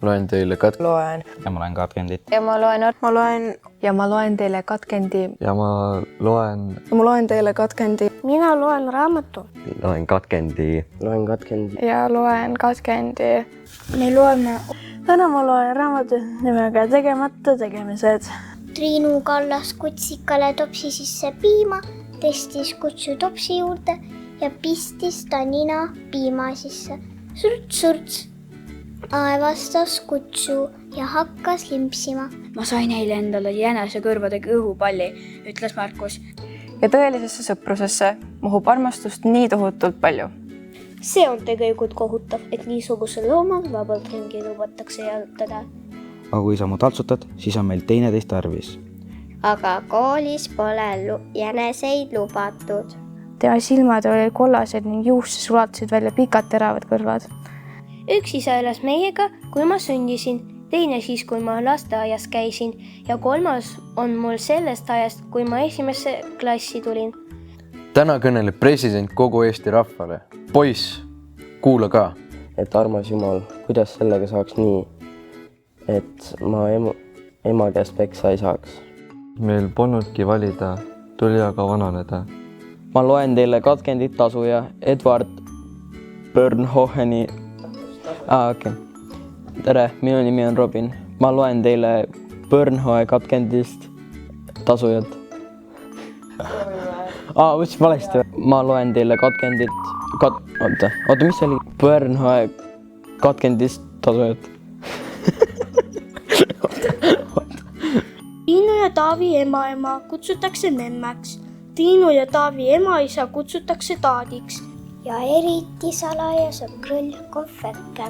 loen teile loen. Ja ma loen katkendit. Ja ma loen. Ma loen. Ja ma loen teile katkendi. ja ma loen. Ja ma loen teile katkendi. Mina loen raamatu. Loen katkendi. Loen katkendi. Ja loen katkendi. Me loeme. Täna ma loen raamatu nimega Tegemata tegemised. Triinu kallas kutsikale topsi sisse piima, testis kutsu topsi juurde ja pistis ta nina piima sisse. Surts, surts. Aevastas kutsu ja hakkas limpsima. Ma sain eile endale jänese kõrvadega õhupalli, ütles Markus. Ja tõelisesse sõprusesse mahub armastust nii tohutult palju. See on tegelikult kohutav, et niisugusel loomal vabalt ringi lubatakse jalutada. Aga kui sa mu taltsutad, siis on meil teineteist tarvis. Aga koolis pole jäneseid lubatud. Tema silmad olid kollased ning juusse sulatasid välja pikad teravad kõrvad. Üks isa elas meiega, kui ma sündisin, teine siis, kui ma lasteaias käisin ja kolmas on mul sellest ajast, kui ma esimesse klassi tulin. Täna kõneleb president kogu Eesti rahvale. Poiss, kuula ka. Et armas Jumal, kuidas sellega saaks nii, et ma ema käest peksa ei saaks. Meil polnudki valida, tuli aga vananeda. Ma loen teile katkendit tasuja Edward Bernhoheni. Okay. Tere, minu nimi on Robin. Ma loen teile Bernhoe katkendist tasujat. Võtsin valesti. Ma loen teile katkendit... Oota, mis see oli? Bernhoe katkendist tasujat. Triinu ja Taavi ema kutsutakse memmeks. Triinu ja Taavi ema-isa kutsutakse taadiks. Ja eriti salaja saab krõll kohverke.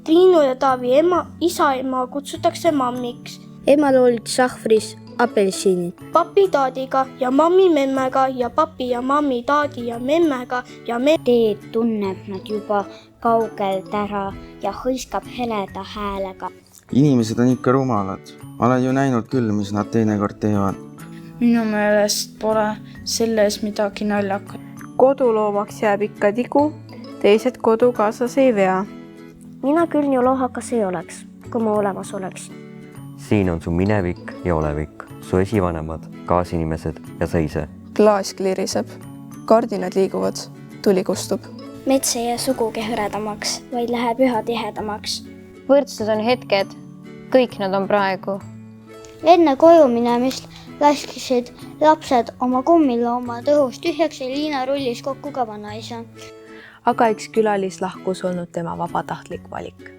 Triinu ja Taavi isa-ema kutsutakse mammiks. Emal olid sahvris apelsinid. Papi taadiga ja mammi memmega ja papi ja mammi taadi ja memmega ja Teed tunneb nad juba kaugelt ära ja hõiskab heleda häälega. Inimesed on ikka rumalad. Olen ju näinud küll, mis nad teinekord teevad. Minu meelest pole selles midagi naljakat. Koduloomaks jääb ikka tigu, teised kodu kaasas ei vea. Mina küll ju lohakas ei oleks, kui ma olemas oleks. Siin on su minevik ja olevik, su esivanemad, kaasinimesed ja sa ise. Klaas kliiriseb, kardinad liiguvad, tuli kustub. Mets ei jää sugugi hõredamaks, vaid läheb üha tihedamaks. Võrdsed on hetked, kõik nad on praegu. Enne koju minemist laskisid lapsed oma kummiloomad õhust tühjaks ja Liina rullis kokku ka vanaisa. Aga eks külalis lahkus olnud tema vabatahtlik valik.